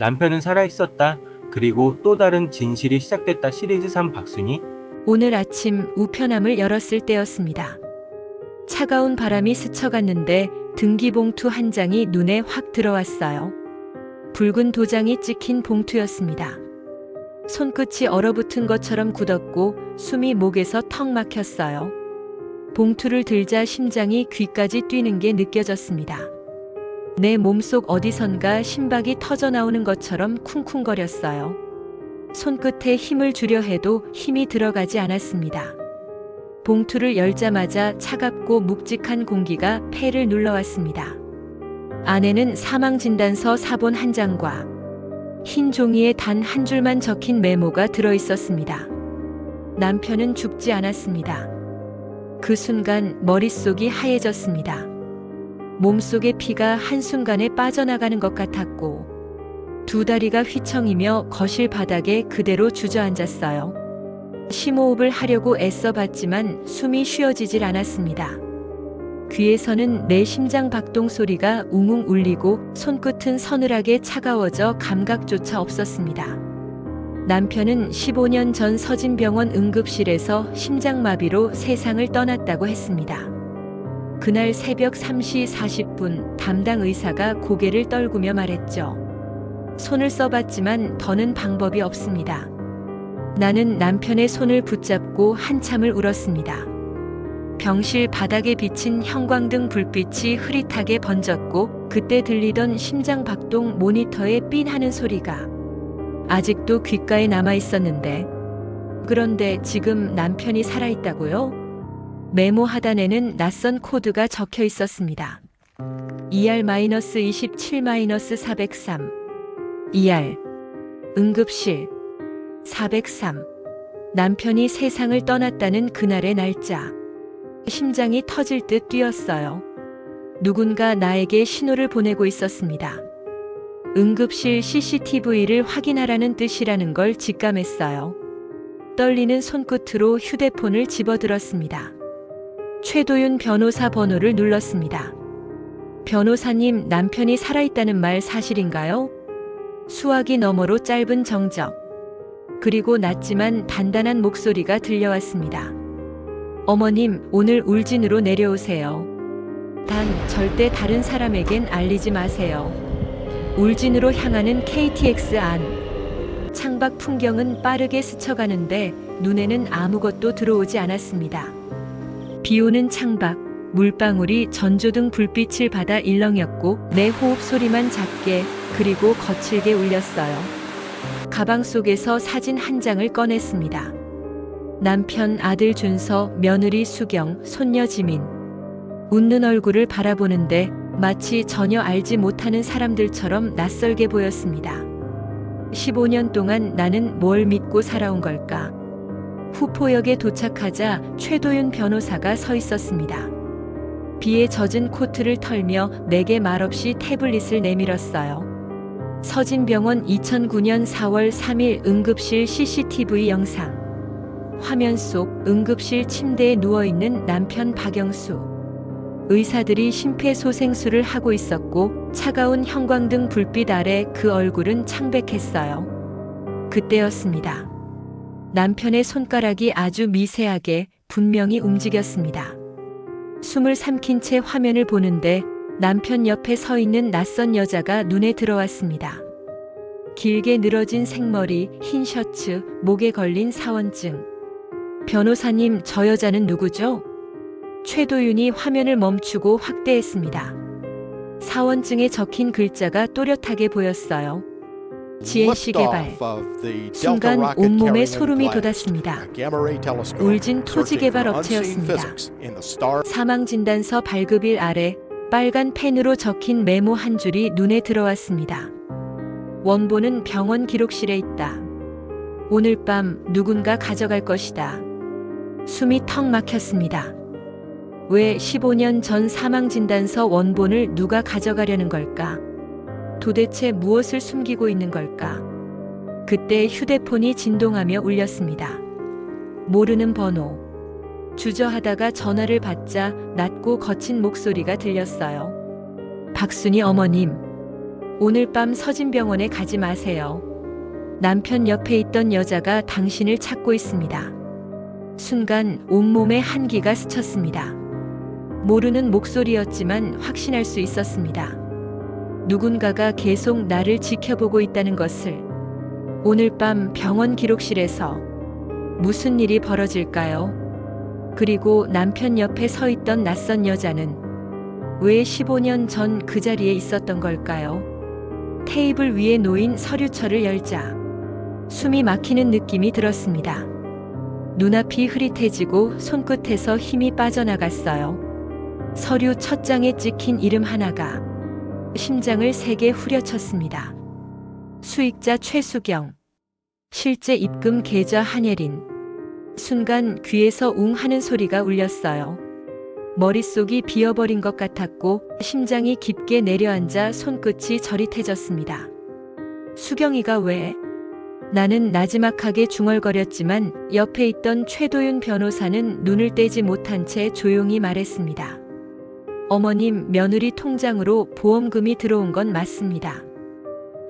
남편은 살아있었다. 그리고 또 다른 진실이 시작됐다. 시리즈 3 박순희. 오늘 아침 우편함을 열었을 때였습니다. 차가운 바람이 스쳐갔는데 등기봉투 한 장이 눈에 확 들어왔어요. 붉은 도장이 찍힌 봉투였습니다. 손끝이 얼어붙은 것처럼 굳었고 숨이 목에서 턱 막혔어요. 봉투를 들자 심장이 귀까지 뛰는 게 느껴졌습니다. 내 몸속 어디선가 심박이 터져 나오는 것처럼 쿵쿵거렸어요. 손끝에 힘을 주려 해도 힘이 들어가지 않았습니다. 봉투를 열자마자 차갑고 묵직한 공기가 폐를 눌러왔습니다. 안에는 사망진단서 사본 한 장과 흰 종이에 단 한 줄만 적힌 메모가 들어 있었습니다. 남편은 죽지 않았습니다. 그 순간 머릿속이 하얘졌습니다. 몸속의 피가 한순간에 빠져나가는 것 같았고 두 다리가 휘청이며 거실 바닥에 그대로 주저앉았어요. 심호흡을 하려고 애써봤지만 숨이 쉬어지질 않았습니다. 귀에서는 내 심장 박동 소리가 웅웅 울리고 손끝은 서늘하게 차가워져 감각조차 없었습니다. 남편은 15년 전 서진병원 응급실에서 심장마비로 세상을 떠났다고 했습니다. 그날 새벽 3시 40분 담당 의사가 고개를 떨구며 말했죠. 손을 써봤지만 더는 방법이 없습니다. 나는 남편의 손을 붙잡고 한참을 울었습니다. 병실 바닥에 비친 형광등 불빛이 흐릿하게 번졌고 그때 들리던 심장 박동 모니터의 삔 하는 소리가 아직도 귓가에 남아 있었는데, 그런데 지금 남편이 살아있다고요? 메모 하단에는 낯선 코드가 적혀 있었습니다. ER-27-403 ER 응급실 403. 남편이 세상을 떠났다는 그날의 날짜. 심장이 터질 듯 뛰었어요. 누군가 나에게 신호를 보내고 있었습니다. 응급실 CCTV를 확인하라는 뜻이라는 걸 직감했어요. 떨리는 손끝으로 휴대폰을 집어들었습니다. 최도윤 변호사 번호를 눌렀습니다. 변호사님, 남편이 살아있다는 말 사실인가요? 수화기 너머로 짧은 정적. 그리고 낮지만 단단한 목소리가 들려왔습니다. 어머님, 오늘 울진으로 내려오세요. 단 절대 다른 사람에겐 알리지 마세요. 울진으로 향하는 KTX 안. 창밖 풍경은 빠르게 스쳐가는데 눈에는 아무것도 들어오지 않았습니다. 비오는 창밖, 물방울이 전조등 불빛을 받아 일렁였고 내 호흡 소리만 작게 그리고 거칠게 울렸어요. 가방 속에서 사진 한 장을 꺼냈습니다. 남편, 아들 준서, 며느리 수경, 손녀 지민. 웃는 얼굴을 바라보는데 마치 전혀 알지 못하는 사람들처럼 낯설게 보였습니다. 15년 동안 나는 뭘 믿고 살아온 걸까? 후포역에 도착하자 최도윤 변호사가 서 있었습니다. 비에 젖은 코트를 털며 내게 말없이 태블릿을 내밀었어요. 서진병원 2009년 4월 3일 응급실 CCTV 영상. 화면 속 응급실 침대에 누워있는 남편 박영수. 의사들이 심폐소생술을 하고 있었고 차가운 형광등 불빛 아래 그 얼굴은 창백했어요. 그때였습니다. 남편의 손가락이 아주 미세하게 분명히 움직였습니다. 숨을 삼킨 채 화면을 보는데 남편 옆에 서 있는 낯선 여자가 눈에 들어왔습니다. 길게 늘어진 생머리, 흰 셔츠, 목에 걸린 사원증. 변호사님, 저 여자는 누구죠? 최도윤이 화면을 멈추고 확대했습니다. 사원증에 적힌 글자가 또렷하게 보였어요. GNC 개발. 순간 온몸에 소름이 돋았습니다. 울진 토지개발 업체였습니다. 사망진단서 발급일 아래 빨간 펜으로 적힌 메모 한 줄이 눈에 들어왔습니다. 원본은 병원 기록실에 있다. 오늘 밤 누군가 가져갈 것이다. 숨이 턱 막혔습니다. 왜 15년 전 사망진단서 원본을 누가 가져가려는 걸까? 도대체 무엇을 숨기고 있는 걸까? 그때 휴대폰이 진동하며 울렸습니다. 모르는 번호. 주저하다가 전화를 받자 낮고 거친 목소리가 들렸어요. 박순희 어머님. 오늘 밤 서진병원에 가지 마세요. 남편 옆에 있던 여자가 당신을 찾고 있습니다. 순간 온몸에 한기가 스쳤습니다. 모르는 목소리였지만 확신할 수 있었습니다. 누군가가 계속 나를 지켜보고 있다는 것을. 오늘 밤 병원 기록실에서 무슨 일이 벌어질까요? 그리고 남편 옆에 서 있던 낯선 여자는 왜 15년 전 그 자리에 있었던 걸까요? 테이블 위에 놓인 서류철을 열자 숨이 막히는 느낌이 들었습니다. 눈앞이 흐릿해지고 손끝에서 힘이 빠져나갔어요. 서류 첫 장에 찍힌 이름 하나가 심장을 세게 후려쳤습니다. 수익자 최수경, 실제 입금 계좌 한예린. 순간 귀에서 웅 하는 소리가 울렸어요. 머릿속이 비어버린 것 같았고 심장이 깊게 내려앉아 손끝이 저릿해졌습니다. 수경이가 왜? 나는 나지막하게 중얼거렸지만 옆에 있던 최도윤 변호사는 눈을 떼지 못한 채 조용히 말했습니다. 어머님, 며느리 통장으로 보험금이 들어온 건 맞습니다.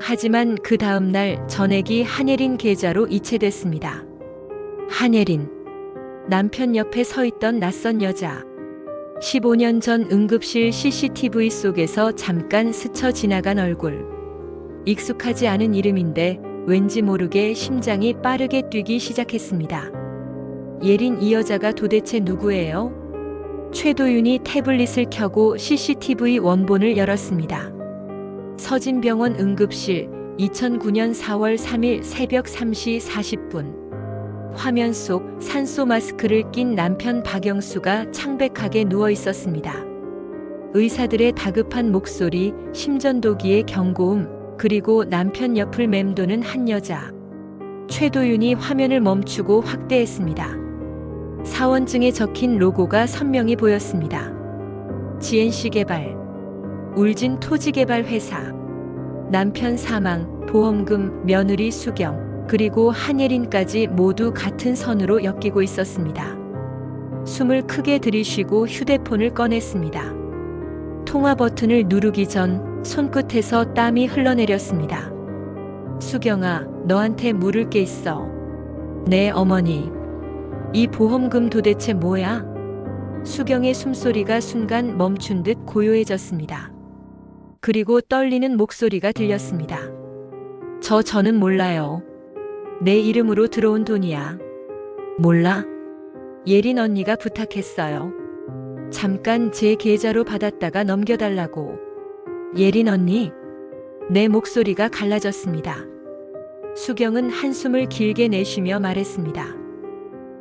하지만 그 다음 날 전액이 한예린 계좌로 이체됐습니다. 한예린. 남편 옆에 서 있던 낯선 여자. 15년 전 응급실 CCTV 속에서 잠깐 스쳐 지나간 얼굴. 익숙하지 않은 이름인데 왠지 모르게 심장이 빠르게 뛰기 시작했습니다. 예린, 이 여자가 도대체 누구예요? 최도윤이 태블릿을 켜고 CCTV 원본을 열었습니다. 서진병원 응급실 2009년 4월 3일 새벽 3시 40분. 화면 속 산소 마스크를 낀 남편 박영수가 창백하게 누워 있었습니다. 의사들의 다급한 목소리, 심전도기의 경고음, 그리고 남편 옆을 맴도는 한 여자. 최도윤이 화면을 멈추고 확대했습니다. 사원증에 적힌 로고가 선명히 보였습니다. GNC 개발, 울진 토지개발 회사. 남편 사망, 보험금, 며느리 수경, 그리고 한예린까지 모두 같은 선으로 엮이고 있었습니다. 숨을 크게 들이쉬고 휴대폰을 꺼냈습니다. 통화 버튼을 누르기 전 손끝에서 땀이 흘러내렸습니다. 수경아, 너한테 물을 게 있어. 네, 어머니. 이 보험금 도대체 뭐야? 수경의 숨소리가 순간 멈춘 듯 고요해졌습니다. 그리고 떨리는 목소리가 들렸습니다. 저는 몰라요. 내 이름으로 들어온 돈이야. 몰라? 예린 언니가 부탁했어요. 잠깐 제 계좌로 받았다가 넘겨달라고. 예린 언니? 내 목소리가 갈라졌습니다. 수경은 한숨을 길게 내쉬며 말했습니다.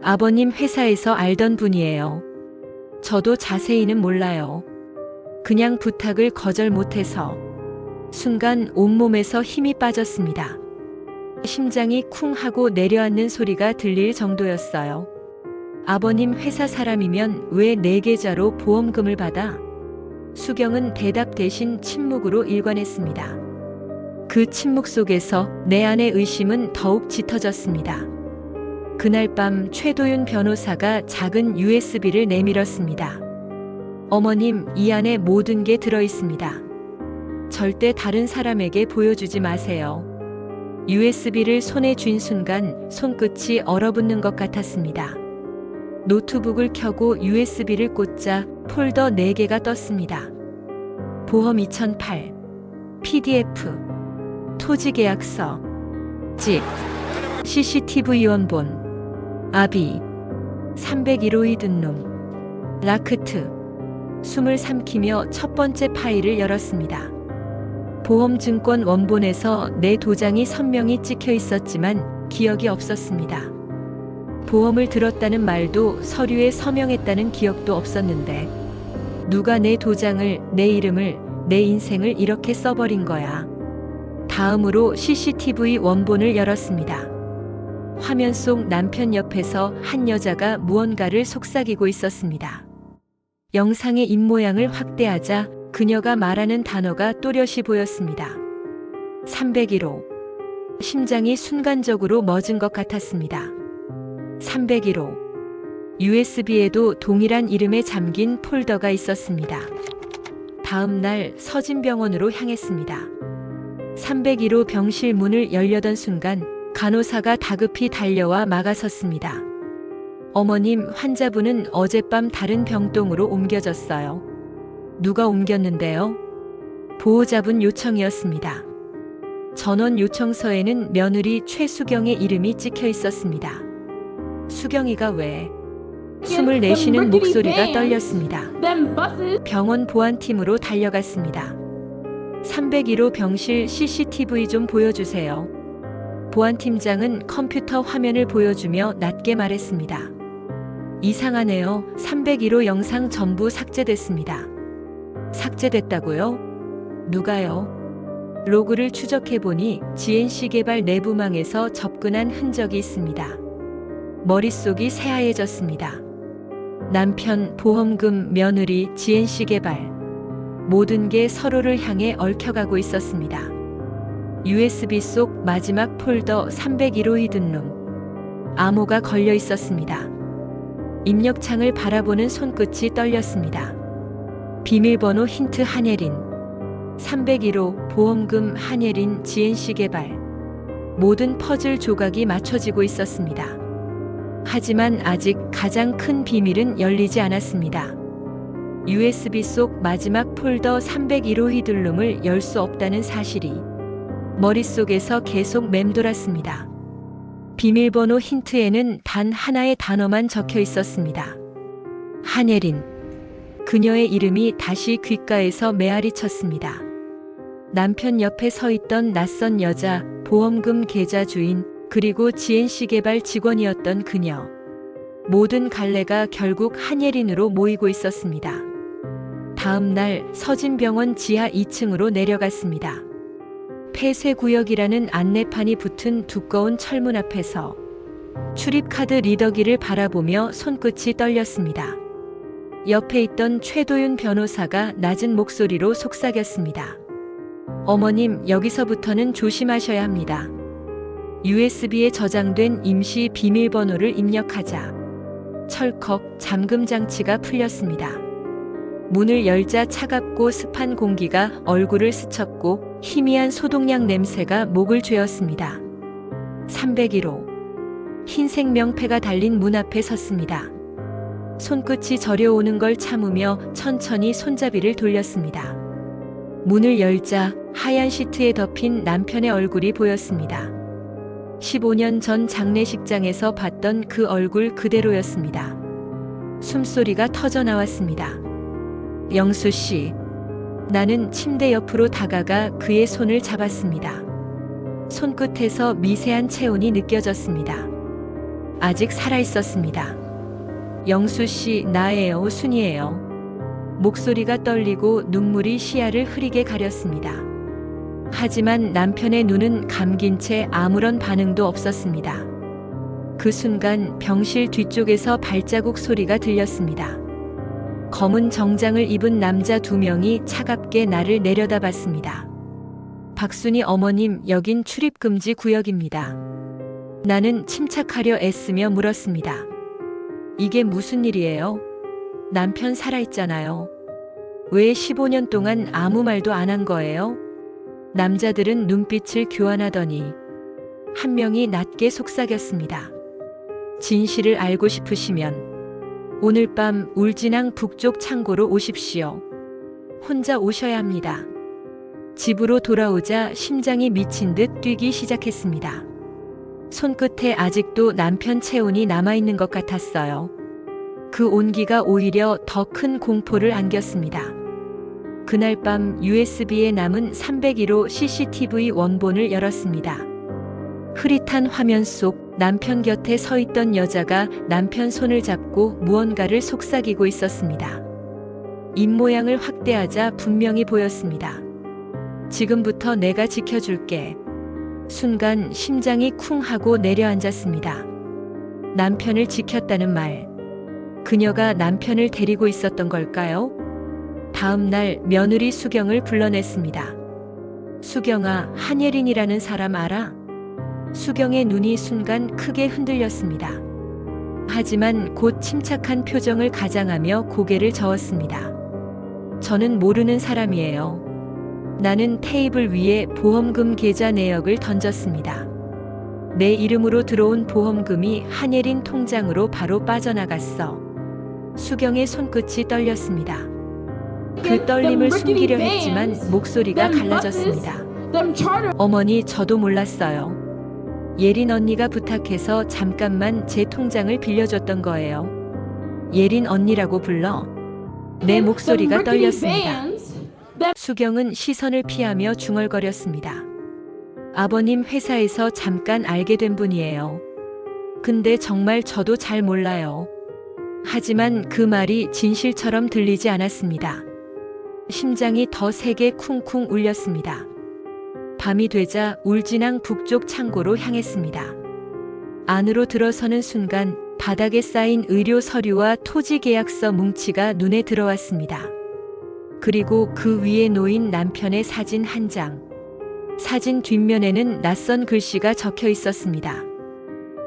아버님 회사에서 알던 분이에요. 저도 자세히는 몰라요. 그냥 부탁을 거절 못해서. 순간 온몸에서 힘이 빠졌습니다. 심장이 쿵 하고 내려앉는 소리가 들릴 정도였어요. 아버님 회사 사람이면 왜 내 계좌로 보험금을 받아? 수경은 대답 대신 침묵으로 일관했습니다. 그 침묵 속에서 내 안의 의심은 더욱 짙어졌습니다. 그날 밤 최도윤 변호사가 작은 USB를 내밀었습니다. 어머님, 이 안에 모든 게 들어있습니다. 절대 다른 사람에게 보여주지 마세요. USB를 손에 쥔 순간 손끝이 얼어붙는 것 같았습니다. 노트북을 켜고 USB를 꽂자 폴더 4개가 떴습니다. 보험 2008, PDF, 토지계약서, 집, CCTV 원본, 아비, 301호의 등록, 라크트. 숨을 삼키며 첫 번째 파일을 열었습니다. 보험증권 원본에서 내 도장이 선명히 찍혀 있었지만 기억이 없었습니다. 보험을 들었다는 말도 서류에 서명했다는 기억도 없었는데 누가 내 도장을, 내 이름을, 내 인생을 이렇게 써버린 거야. 다음으로 CCTV 원본을 열었습니다. 화면 속 남편 옆에서 한 여자가 무언가를 속삭이고 있었습니다. 영상의 입모양을 확대하자 그녀가 말하는 단어가 또렷이 보였습니다. 301호. 심장이 순간적으로 멎은 것 같았습니다. 301호. USB에도 동일한 이름에 잠긴 폴더가 있었습니다. 다음 날 서진병원으로 향했습니다. 301호 병실 문을 열려던 순간 간호사가 다급히 달려와 막아섰습니다. 어머님, 환자분은 어젯밤 다른 병동으로 옮겨졌어요. 누가 옮겼는데요? 보호자분 요청이었습니다. 전원 요청서에는 며느리 최수경의 이름이 찍혀 있었습니다. 수경이가 왜? 숨을 내쉬는 목소리가 떨렸습니다. 병원 보안팀으로 달려갔습니다. 301호 병실 CCTV 좀 보여주세요. 보안팀장은 컴퓨터 화면을 보여주며 낮게 말했습니다. 이상하네요. 301호 영상 전부 삭제됐습니다. 삭제됐다고요? 누가요? 로그를 추적해보니 GNC 개발 내부망에서 접근한 흔적이 있습니다. 머릿속이 새하얘졌습니다. 남편, 보험금, 며느리, GNC 개발. 모든 게 서로를 향해 얽혀가고 있었습니다. USB 속 마지막 폴더 301호 히든룸. 암호가 걸려 있었습니다. 입력창을 바라보는 손끝이 떨렸습니다. 비밀번호 힌트 한예린. 301호 보험금 한예린 GNC 개발. 모든 퍼즐 조각이 맞춰지고 있었습니다. 하지만 아직 가장 큰 비밀은 열리지 않았습니다. USB 속 마지막 폴더 301호 히든룸을 열 수 없다는 사실이 머릿속에서 계속 맴돌았습니다. 비밀번호 힌트에는 단 하나의 단어만 적혀 있었습니다. 한예린. 그녀의 이름이 다시 귓가에서 메아리 쳤습니다. 남편 옆에 서 있던 낯선 여자, 보험금 계좌 주인, 그리고 GNC 개발 직원이었던 그녀. 모든 갈래가 결국 한예린으로 모이고 있었습니다. 다음 날 서진병원 지하 2층으로 내려갔습니다. 폐쇄구역이라는 안내판이 붙은 두꺼운 철문 앞에서 출입카드 리더기를 바라보며 손끝이 떨렸습니다. 옆에 있던 최도윤 변호사가 낮은 목소리로 속삭였습니다. 어머님, 여기서부터는 조심하셔야 합니다. USB에 저장된 임시 비밀번호를 입력하자. 철컥 잠금 장치가 풀렸습니다. 문을 열자 차갑고 습한 공기가 얼굴을 스쳤고 희미한 소독약 냄새가 목을 죄었습니다. 301호. 흰색 명패가 달린 문 앞에 섰습니다. 손끝이 저려오는 걸 참으며 천천히 손잡이를 돌렸습니다. 문을 열자 하얀 시트에 덮인 남편의 얼굴이 보였습니다. 15년 전 장례식장에서 봤던 그 얼굴 그대로였습니다. 숨소리가 터져 나왔습니다. 영수 씨. 나는 침대 옆으로 다가가 그의 손을 잡았습니다. 손끝에서 미세한 체온이 느껴졌습니다. 아직 살아있었습니다. 영수 씨, 나예요, 순이에요. 목소리가 떨리고 눈물이 시야를 흐리게 가렸습니다. 하지만 남편의 눈은 감긴 채 아무런 반응도 없었습니다. 그 순간 병실 뒤쪽에서 발자국 소리가 들렸습니다. 검은 정장을 입은 남자 2명이 차갑게 나를 내려다봤습니다. 박순이 어머님, 여긴 출입금지 구역입니다. 나는 침착하려 애쓰며 물었습니다. 이게 무슨 일이에요? 남편 살아있잖아요. 왜 15년 동안 아무 말도 안 한 거예요? 남자들은 눈빛을 교환하더니 한 명이 낮게 속삭였습니다. 진실을 알고 싶으시면 오늘 밤 울진항 북쪽 창고로 오십시오. 혼자 오셔야 합니다. 집으로 돌아오자 심장이 미친 듯 뛰기 시작했습니다. 손끝에 아직도 남편 체온이 남아있는 것 같았어요. 그 온기가 오히려 더 큰 공포를 안겼습니다. 그날 밤 USB에 남은 301호 CCTV 원본을 열었습니다. 흐릿한 화면 속 남편 곁에 서 있던 여자가 남편 손을 잡고 무언가를 속삭이고 있었습니다. 입모양을 확대하자 분명히 보였습니다. 지금부터 내가 지켜줄게. 순간 심장이 쿵 하고 내려앉았습니다. 남편을 지켰다는 말. 그녀가 남편을 데리고 있었던 걸까요? 다음 날 며느리 수경을 불러냈습니다. 수경아, 한예린이라는 사람 알아? 수경의 눈이 순간 크게 흔들렸습니다. 하지만 곧 침착한 표정을 가장하며 고개를 저었습니다. 저는 모르는 사람이에요. 나는 테이블 위에 보험금 계좌 내역을 던졌습니다. 내 이름으로 들어온 보험금이 한예린 통장으로 바로 빠져나갔어. 수경의 손끝이 떨렸습니다. 그 떨림을 숨기려 했지만 목소리가 갈라졌습니다. 어머니, 저도 몰랐어요. 예린 언니가 부탁해서 잠깐만 제 통장을 빌려줬던 거예요. 예린 언니라고 불러. 내 목소리가 떨렸습니다. 수경은 시선을 피하며 중얼거렸습니다. 아버님 회사에서 잠깐 알게 된 분이에요. 근데 정말 저도 잘 몰라요. 하지만 그 말이 진실처럼 들리지 않았습니다. 심장이 더 세게 쿵쿵 울렸습니다. 밤이 되자 울진항 북쪽 창고로 향했습니다. 안으로 들어서는 순간 바닥에 쌓인 의료 서류와 토지 계약서 뭉치가 눈에 들어왔습니다. 그리고 그 위에 놓인 남편의 사진 한 장. 사진 뒷면에는 낯선 글씨가 적혀 있었습니다.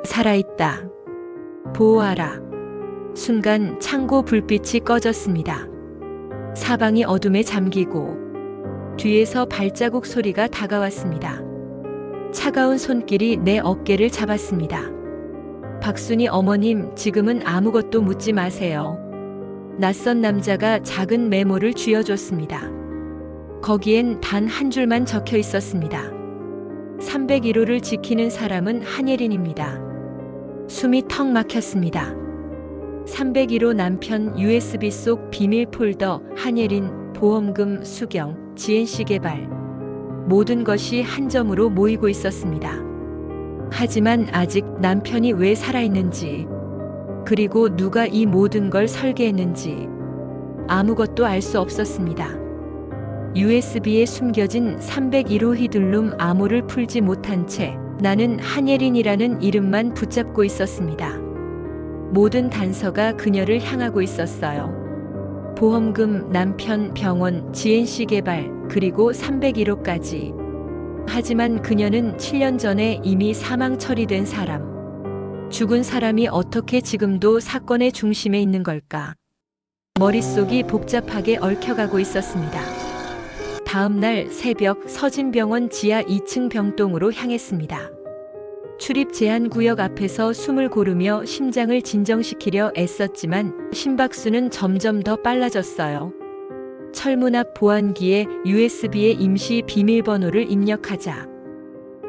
살아있다. 보호하라. 순간 창고 불빛이 꺼졌습니다. 사방이 어둠에 잠기고 뒤에서 발자국 소리가 다가왔습니다. 차가운 손길이 내 어깨를 잡았습니다. 박순이 어머님, 지금은 아무것도 묻지 마세요. 낯선 남자가 작은 메모를 쥐어줬습니다. 거기엔 단 한 줄만 적혀 있었습니다. 301호를 지키는 사람은 한예린입니다. 숨이 턱 막혔습니다. 301호 남편 USB 속 비밀 폴더, 한예린, 보험금, 수경, GNC 개발. 모든 것이 한 점으로 모이고 있었습니다. 하지만 아직 남편이 왜 살아있는지, 그리고 누가 이 모든 걸 설계했는지 아무것도 알 수 없었습니다. USB에 숨겨진 301호 히들룸 암호를 풀지 못한 채 나는 한예린이라는 이름만 붙잡고 있었습니다. 모든 단서가 그녀를 향하고 있었어요. 보험금, 남편, 병원, GNC 개발, 그리고 301호까지. 하지만 그녀는 7년 전에 이미 사망 처리된 사람. 죽은 사람이 어떻게 지금도 사건의 중심에 있는 걸까? 머릿속이 복잡하게 얽혀가고 있었습니다. 다음 날 새벽 서진병원 지하 2층 병동으로 향했습니다. 출입 제한 구역 앞에서 숨을 고르며 심장을 진정시키려 애썼지만 심박수는 점점 더 빨라졌어요. 철문 앞 보안기에 USB에 임시 비밀번호를 입력하자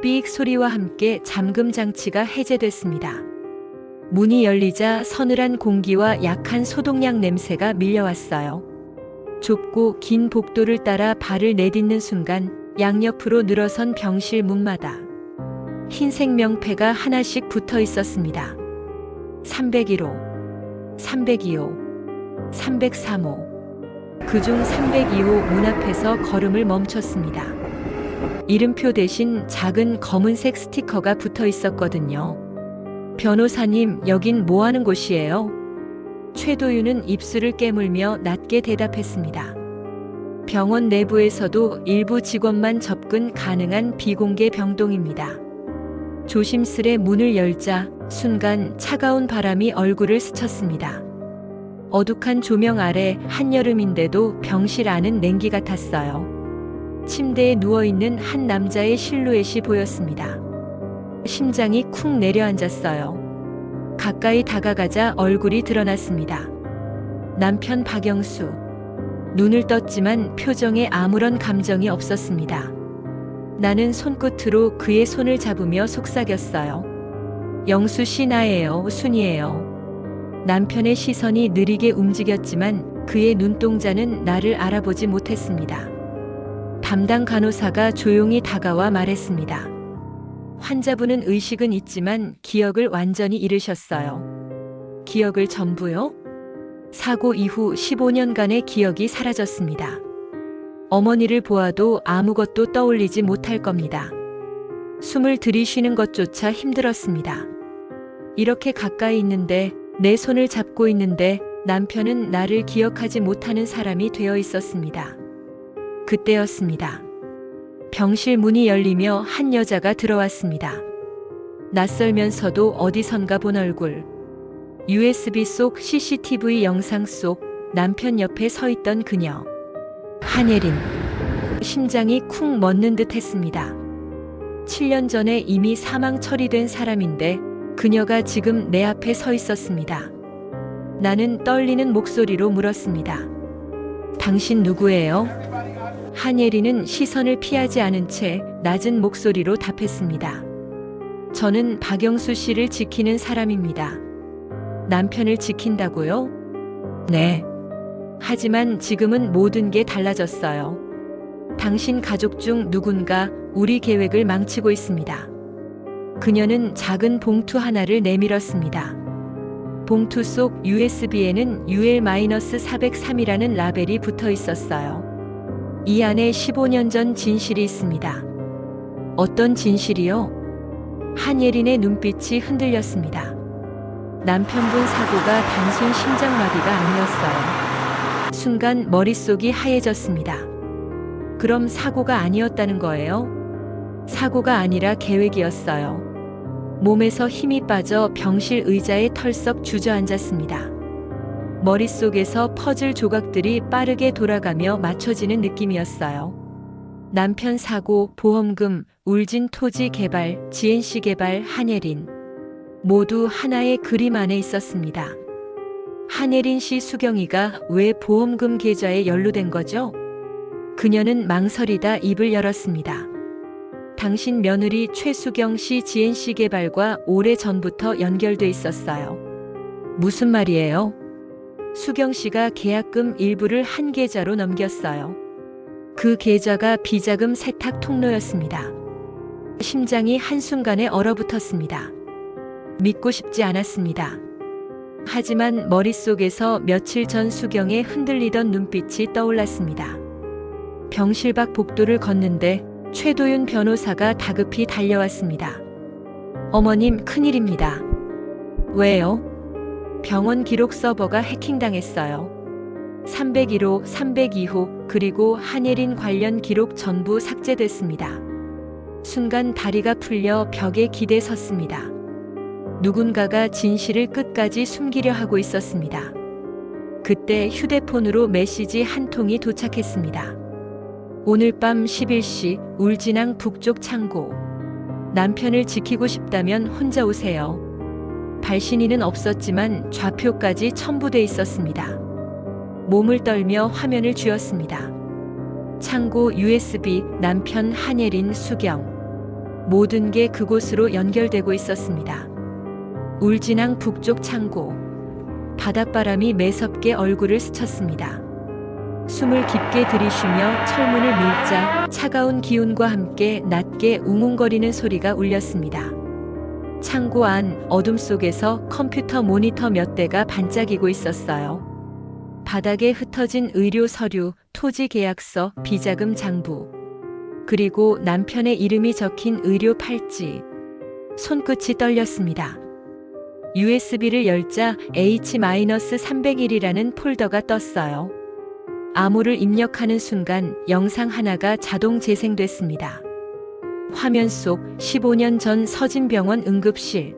삑 소리와 함께 잠금 장치가 해제됐습니다. 문이 열리자 서늘한 공기와 약한 소독약 냄새가 밀려왔어요. 좁고 긴 복도를 따라 발을 내딛는 순간 양옆으로 늘어선 병실 문마다 흰색 명패가 하나씩 붙어 있었습니다. 301호, 302호, 303호. 그중 302호 문 앞에서 걸음을 멈췄습니다. 이름표 대신 작은 검은색 스티커가 붙어 있었거든요. 변호사님, 여긴 뭐 하는 곳이에요? 최도윤은 입술을 깨물며 낮게 대답했습니다. 병원 내부에서도 일부 직원만 접근 가능한 비공개 병동입니다. 조심스레 문을 열자 순간 차가운 바람이 얼굴을 스쳤습니다. 어둑한 조명 아래 한여름인데도 병실 안은 냉기 같았어요. 침대에 누워있는 한 남자의 실루엣이 보였습니다. 심장이 쿵 내려앉았어요. 가까이 다가가자 얼굴이 드러났습니다. 남편 박영수. 눈을 떴지만 표정에 아무런 감정이 없었습니다. 나는 손끝으로 그의 손을 잡으며 속삭였어요. 영수 씨, 나예요. 순이에요. 남편의 시선이 느리게 움직였지만 그의 눈동자는 나를 알아보지 못했습니다. 담당 간호사가 조용히 다가와 말했습니다. 환자분은 의식은 있지만 기억을 완전히 잃으셨어요. 기억을 전부요? 사고 이후 15년간의 기억이 사라졌습니다. 어머니를 보아도 아무것도 떠올리지 못할 겁니다. 숨을 들이쉬는 것조차 힘들었습니다. 이렇게 가까이 있는데, 내 손을 잡고 있는데 남편은 나를 기억하지 못하는 사람이 되어 있었습니다. 그때였습니다. 병실 문이 열리며 한 여자가 들어왔습니다. 낯설면서도 어디선가 본 얼굴. USB 속 CCTV 영상 속 남편 옆에 서 있던 그녀. 한예린. 심장이 쿵 멎는 듯 했습니다. 7년 전에 이미 사망 처리된 사람인데 그녀가 지금 내 앞에 서 있었습니다. 나는 떨리는 목소리로 물었습니다. 당신 누구예요? 한예리는 시선을 피하지 않은 채 낮은 목소리로 답했습니다. 저는 박영수 씨를 지키는 사람입니다. 남편을 지킨다고요? 네. 하지만 지금은 모든 게 달라졌어요. 당신 가족 중 누군가 우리 계획을 망치고 있습니다. 그녀는 작은 봉투 하나를 내밀었습니다. 봉투 속 USB에는 UL-403이라는 라벨이 붙어 있었어요. 이 안에 15년 전 진실이 있습니다. 어떤 진실이요? 한예린의 눈빛이 흔들렸습니다. 남편분 사고가 단순 심장마비가 아니었어요. 순간 머릿속이 하얘졌습니다. 그럼 사고가 아니었다는 거예요? 사고가 아니라 계획이었어요. 몸에서 힘이 빠져 병실 의자에 털썩 주저앉았습니다. 머릿속에서 퍼즐 조각들이 빠르게 돌아가며 맞춰지는 느낌이었어요. 남편 사고, 보험금, 울진 토지 개발, GNC 개발, 한예린. 모두 하나의 그림 안에 있었습니다. 한예린 씨 수경이가 왜 보험금 계좌에 연루된 거죠? 그녀는 망설이다 입을 열었습니다. 당신 며느리 최수경 씨 GNC 개발과 오래 전부터 연결돼 있었어요. 무슨 말이에요? 수경 씨가 계약금 일부를 한 계좌로 넘겼어요. 그 계좌가 비자금 세탁 통로였습니다. 심장이 한순간에 얼어붙었습니다. 믿고 싶지 않았습니다. 하지만 머릿속에서 며칠 전 수경의 흔들리던 눈빛이 떠올랐습니다. 병실 밖 복도를 걷는데 최도윤 변호사가 다급히 달려왔습니다. 어머님, 큰일입니다. 왜요? 병원 기록 서버가 해킹당했어요. 301호, 302호, 그리고 한예린 관련 기록 전부 삭제됐습니다. 순간 다리가 풀려 벽에 기대 섰습니다. 누군가가 진실을 끝까지 숨기려 하고 있었습니다. 그때 휴대폰으로 메시지 한 통이 도착했습니다. 오늘 밤 11시 울진항 북쪽 창고. 남편을 지키고 싶다면 혼자 오세요. 발신인은 없었지만 좌표까지 첨부돼 있었습니다. 몸을 떨며 화면을 쥐었습니다. 창고 USB, 남편 한예린, 수경. 모든 게 그곳으로 연결되고 있었습니다. 울진항 북쪽 창고. 바닷바람이 매섭게 얼굴을 스쳤습니다. 숨을 깊게 들이쉬며 철문을 밀자 차가운 기운과 함께 낮게 웅웅거리는 소리가 울렸습니다. 창고 안 어둠 속에서 컴퓨터 모니터 몇 대가 반짝이고 있었어요. 바닥에 흩어진 의료 서류, 토지 계약서, 비자금 장부. 그리고 남편의 이름이 적힌 의료 팔찌. 손끝이 떨렸습니다. USB를 열자 H-301이라는 폴더가 떴어요. 암호를 입력하는 순간 영상 하나가 자동 재생됐습니다. 화면 속 15년 전 서진병원 응급실.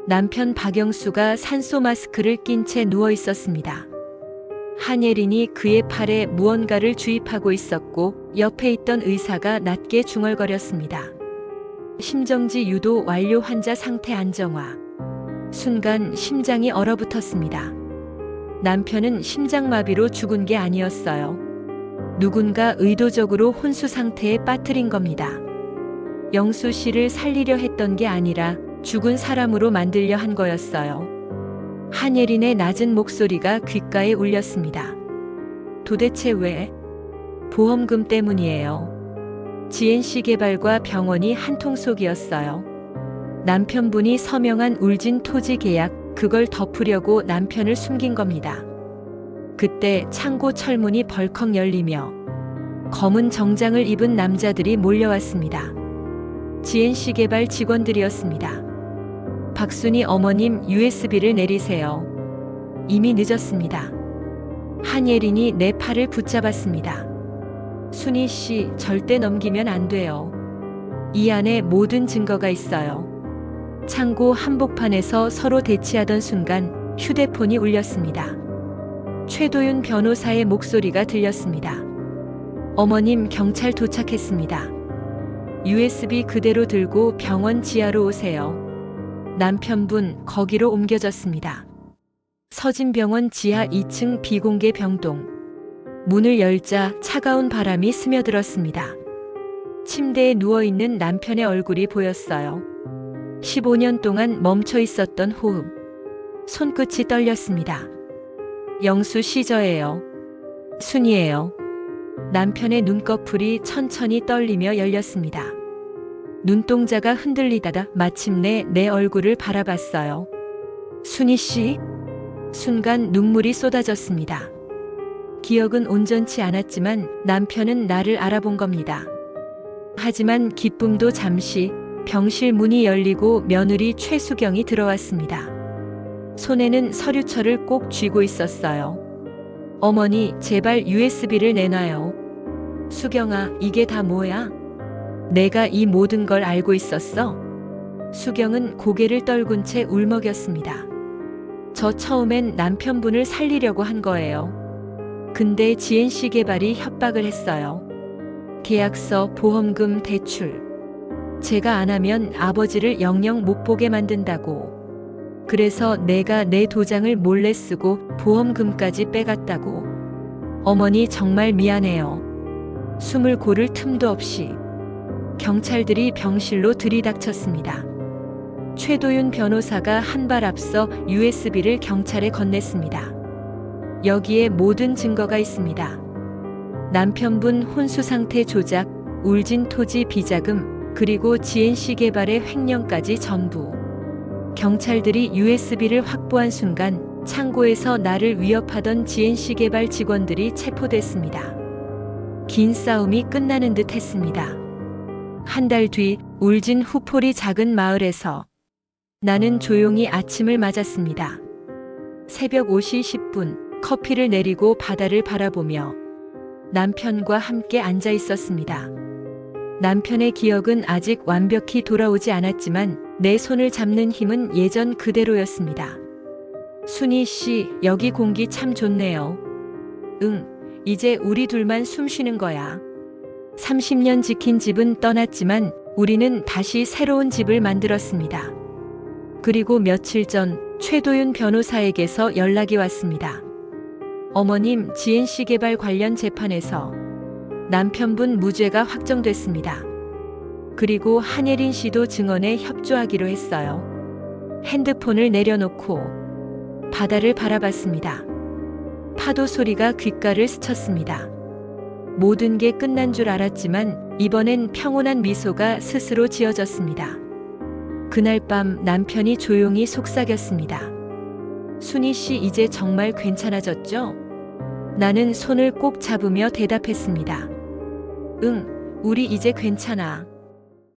남편 박영수가 산소 마스크를 낀 채 누워 있었습니다. 한예린이 그의 팔에 무언가를 주입하고 있었고 옆에 있던 의사가 낮게 중얼거렸습니다. 심정지 유도 완료, 환자 상태 안정화. 순간 심장이 얼어붙었습니다. 남편은 심장마비로 죽은 게 아니었어요. 누군가 의도적으로 혼수 상태에 빠뜨린 겁니다. 영수 씨를 살리려 했던 게 아니라 죽은 사람으로 만들려 한 거였어요. 한예린의 낮은 목소리가 귓가에 울렸습니다. 도대체 왜? 보험금 때문이에요. GNC 개발과 병원이 한통속이었어요. 남편분이 서명한 울진 토지 계약, 그걸 덮으려고 남편을 숨긴 겁니다. 그때 창고 철문이 벌컥 열리며 검은 정장을 입은 남자들이 몰려왔습니다. GNC 개발 직원들이었습니다. 박순희 어머님, USB를 내리세요. 이미 늦었습니다. 한예린이 내 팔을 붙잡았습니다. 순희 씨, 절대 넘기면 안 돼요. 이 안에 모든 증거가 있어요. 창고 한복판에서 서로 대치하던 순간 휴대폰이 울렸습니다. 최도윤 변호사의 목소리가 들렸습니다. 어머님, 경찰 도착했습니다. USB 그대로 들고 병원 지하로 오세요. 남편분 거기로 옮겨졌습니다. 서진병원 지하 2층 비공개 병동. 문을 열자 차가운 바람이 스며들었습니다. 침대에 누워있는 남편의 얼굴이 보였어요. 15년 동안 멈춰 있었던 호흡. 손끝이 떨렸습니다. 영수 씨, 저예요. 순이에요. 남편의 눈꺼풀이 천천히 떨리며 열렸습니다. 눈동자가 흔들리다가 마침내 내 얼굴을 바라봤어요. 순이 씨? 순간 눈물이 쏟아졌습니다. 기억은 온전치 않았지만 남편은 나를 알아본 겁니다. 하지만 기쁨도 잠시. 병실 문이 열리고 며느리 최수경이 들어왔습니다. 손에는 서류철을 꼭 쥐고 있었어요. 어머니, 제발 USB를 내놔요. 수경아, 이게 다 뭐야? 내가 이 모든 걸 알고 있었어? 수경은 고개를 떨군 채 울먹였습니다. 저 처음엔 남편분을 살리려고 한 거예요. 근데 GNC 개발이 협박을 했어요. 계약서, 보험금, 대출. 제가 안 하면 아버지를 영영 못 보게 만든다고. 그래서 내가 내 도장을 몰래 쓰고 보험금까지 빼갔다고. 어머니, 정말 미안해요. 숨을 고를 틈도 없이. 경찰들이 병실로 들이닥쳤습니다. 최도윤 변호사가 한 발 앞서 USB를 경찰에 건넸습니다. 여기에 모든 증거가 있습니다. 남편분 혼수 상태 조작, 울진 토지 비자금, 그리고 GNC 개발의 횡령까지 전부. 경찰들이 USB를 확보한 순간 창고에서 나를 위협하던 GNC 개발 직원들이 체포됐습니다. 긴 싸움이 끝나는 듯 했습니다. 한 달 뒤 울진 후포리 작은 마을에서 나는 조용히 아침을 맞았습니다. 새벽 5시 10분 커피를 내리고 바다를 바라보며 남편과 함께 앉아 있었습니다. 남편의 기억은 아직 완벽히 돌아오지 않았지만 내 손을 잡는 힘은 예전 그대로였습니다. 순이 씨, 여기 공기 참 좋네요. 응, 이제 우리 둘만 숨 쉬는 거야. 30년 지킨 집은 떠났지만 우리는 다시 새로운 집을 만들었습니다. 그리고 며칠 전 최도윤 변호사에게서 연락이 왔습니다. 어머님, GNC 개발 관련 재판에서 남편분 무죄가 확정됐습니다. 그리고 한예린 씨도 증언에 협조하기로 했어요. 핸드폰을 내려놓고 바다를 바라봤습니다. 파도 소리가 귓가를 스쳤습니다. 모든 게 끝난 줄 알았지만 이번엔 평온한 미소가 스스로 지어졌습니다. 그날 밤 남편이 조용히 속삭였습니다. 순이 씨, 이제 정말 괜찮아졌죠? 나는 손을 꼭 잡으며 대답했습니다. 응, 우리 이제 괜찮아.